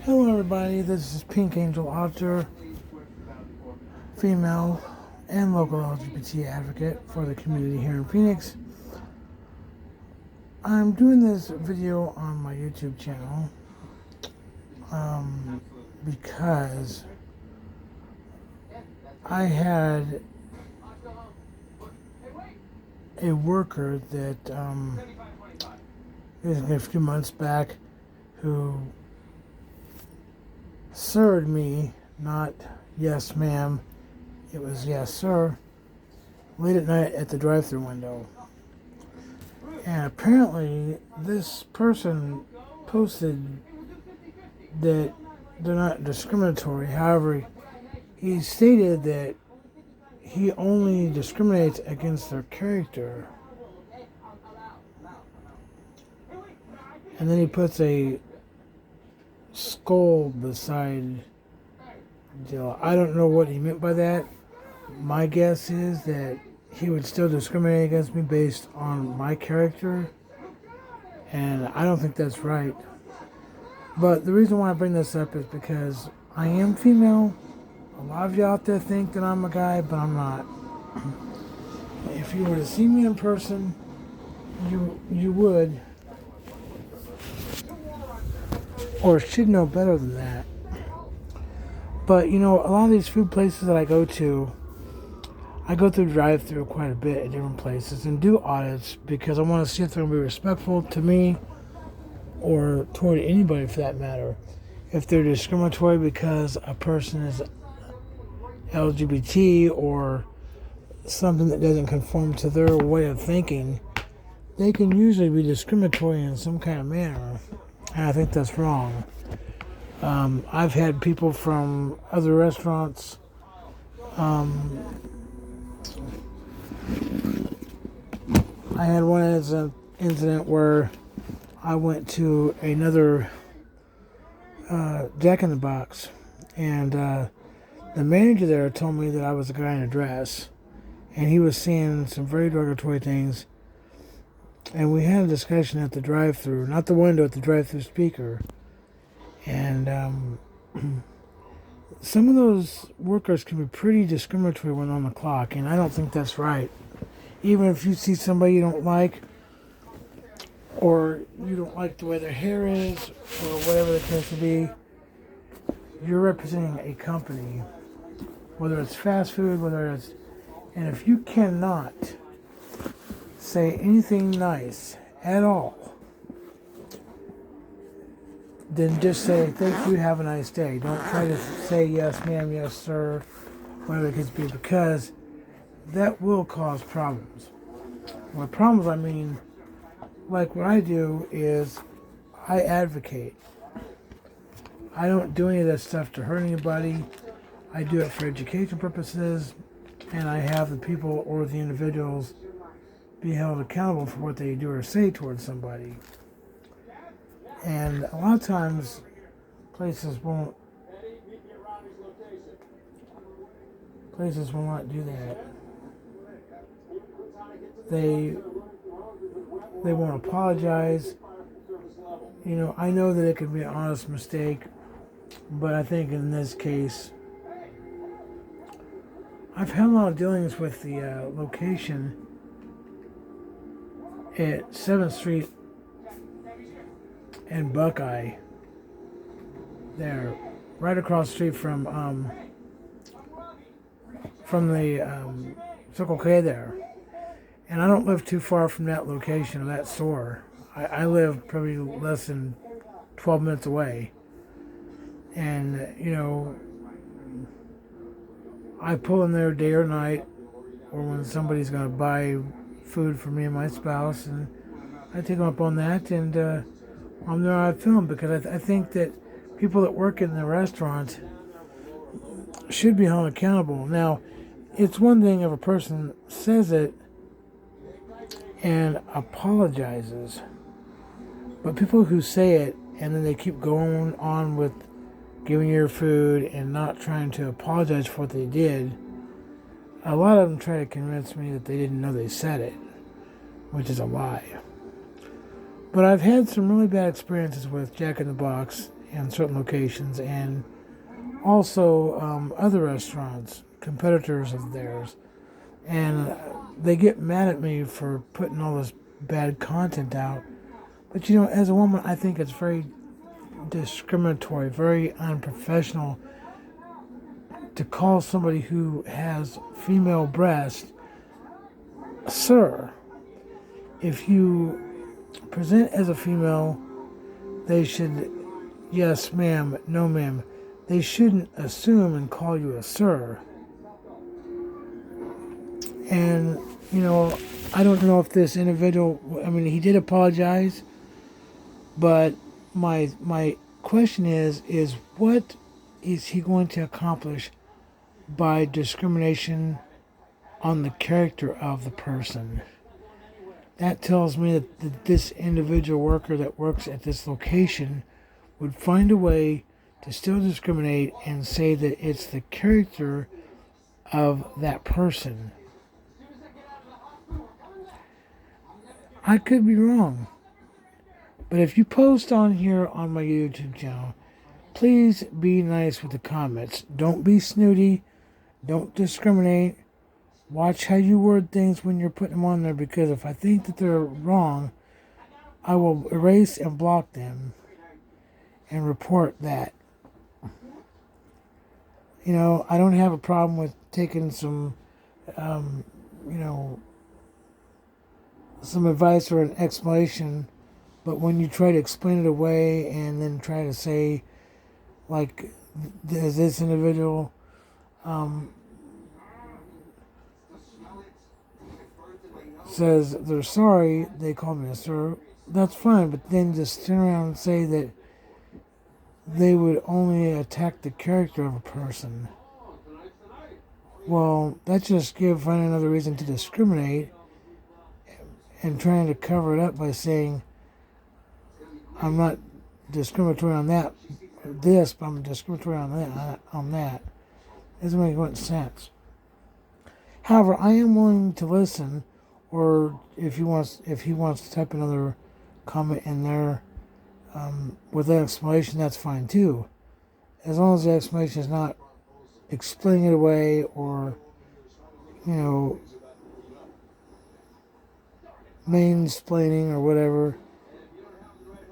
Hello everybody, this is Pink Angel Author, female and local LGBT advocate for the community here in Phoenix. I'm doing this video on my YouTube channel because I had a worker that a few months back who sirred me, not yes ma'am, it was yes sir, late at night at the drive-thru window. And apparently this person posted that they're not discriminatory. However, he stated that he only discriminates against their character. And then he puts a skull beside Jill. I don't know what he meant by that. My guess is that he would still discriminate against me based on my character, and I don't think that's right. But the reason why I bring this up is because I am female. A lot of you out there think that I'm a guy, but I'm not. If you were to see me in person, you would, or should know better than that. But a lot of these food places that I go through drive-through quite a bit at different places and do audits because I want to see if they're going to be respectful to me or toward anybody for that matter. If they're discriminatory because a person is LGBT or something that doesn't conform to their way of thinking, they can usually be discriminatory in some kind of manner. And I think that's wrong. I've had people from other restaurants I had one incident where I went to another Jack in the Box, and the manager there told me that I was a guy in a dress, and he was saying some very derogatory things, and we had a discussion at the drive-thru, not the window, at the drive-thru speaker, and some of those workers can be pretty discriminatory when on the clock, and I don't think that's right. Even if you see somebody you don't like, or you don't like the way their hair is, or whatever the case may be, you're representing a company, whether it's fast food, and if you cannot say anything nice at all, then just say, thank you, have a nice day. Don't try to say yes ma'am, yes sir, whatever the case be, because that will cause problems. By problems, I mean, like what I do is I advocate. I don't do any of that stuff to hurt anybody. I do it for education purposes, and I have the people or the individuals be held accountable for what they do or say towards somebody. And a lot of times, places will not do that. They won't apologize. I know that it could be an honest mistake, but I think in this case, I've had a lot of dealings with the location at 7th Street and Buckeye. There, right across the street from the Circle K there. And I don't live too far from that location, or that store. I live probably less than 12 minutes away. And, I pull in there day or night, or when somebody's going to buy food for me and my spouse, and I take them up on that, and I'm there, I film, because I think that people that work in the restaurant should be held accountable. Now, it's one thing if a person says it and apologizes, but people who say it and then they keep going on with giving you your food and not trying to apologize for what they did, a lot of them try to convince me that they didn't know they said it, which is a lie. But I've had some really bad experiences with Jack in the Box in certain locations, and also other restaurants, competitors of theirs. And they get mad at me for putting all this bad content out. But as a woman, I think it's very discriminatory, very unprofessional to call somebody who has female breasts sir. If you present as a female, they should, yes ma'am, no ma'am. They shouldn't assume and call you a sir. And, I don't know if this individual, he did apologize, but my question is what is he going to accomplish by discrimination on the character of the person? That tells me that this individual worker that works at this location would find a way to still discriminate and say that it's the character of that person. I could be wrong. But if you post on here on my YouTube channel, please be nice with the comments. Don't be snooty. Don't discriminate. Watch how you word things when you're putting them on there, because if I think that they're wrong, I will erase and block them and report that. I don't have a problem with taking some, some advice or an explanation, but when you try to explain it away and then try to say, like, this individual, says they're sorry, they call me a sir, that's fine, but then just turn around and say that they would only attack the character of a person. Well, that's just finding another reason to discriminate and trying to cover it up by saying, I'm not discriminatory on that, but I'm discriminatory on that. Doesn't make much sense. However, I am willing to listen, or if he wants to type another comment in there with that explanation, that's fine too. As long as the explanation is not explaining it away or, mansplaining or whatever,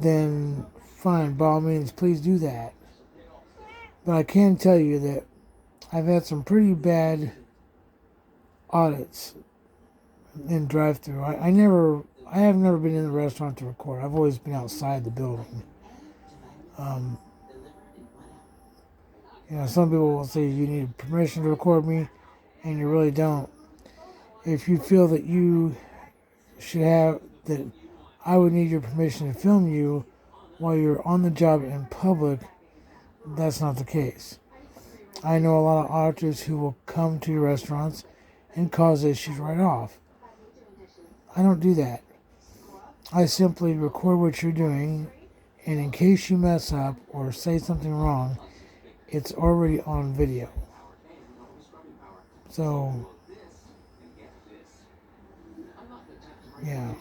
then fine, by all means, please do that. But I can tell you that I've had some pretty bad audits in drive-thru. I have never been in the restaurant to record. I've always been outside the building. Some people will say you need permission to record me, and you really don't. If you feel that you should have, that I would need your permission to film you while you're on the job in public, that's not the case. I know a lot of auditors who will come to your restaurants and cause issues right off. I don't do that. I simply record what you're doing, and in case you mess up or say something wrong, it's already on video. So, yeah.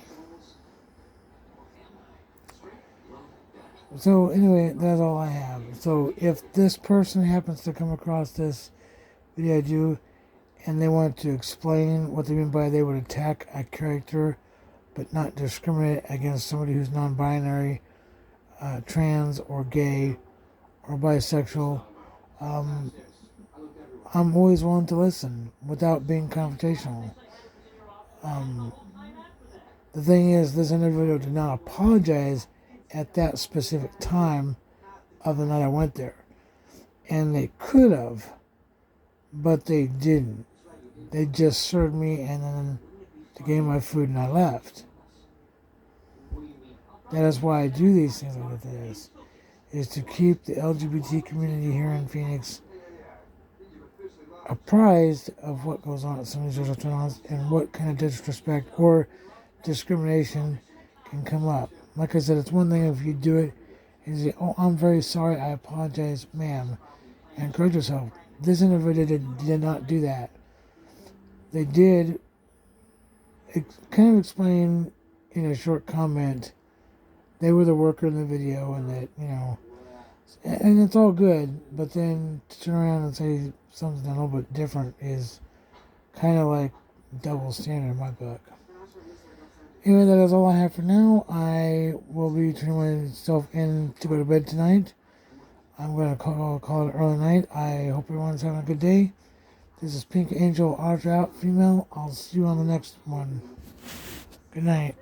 So anyway, that's all I have. So if this person happens to come across this video I do, and they want to explain what they mean by they would attack a character but not discriminate against somebody who's non-binary, trans or gay or bisexual, I'm always willing to listen without being confrontational. The thing is, this individual did not apologize at that specific time of the night I went there. And they could have, but they didn't. They just served me and then they gave me my food and I left. That is why I do these things like this, is to keep the LGBT community here in Phoenix apprised of what goes on at some of these restaurants and what kind of disrespect or discrimination can come up. Like I said, it's one thing if you do it and you say, oh, I'm very sorry, I apologize, ma'am, and correct yourself. This individual did not do that. They did kind of explain in a short comment they were the worker in the video, and that, you know, and it's all good, but then to turn around and say something a little bit different is kind of like double standard in my book. Anyway, that is all I have for now. I will be turning myself in to go to bed tonight. I'm going to call it early night. I hope everyone's having a good day. This is Pink Angel, Otter Out Female. I'll see you on the next one. Good night.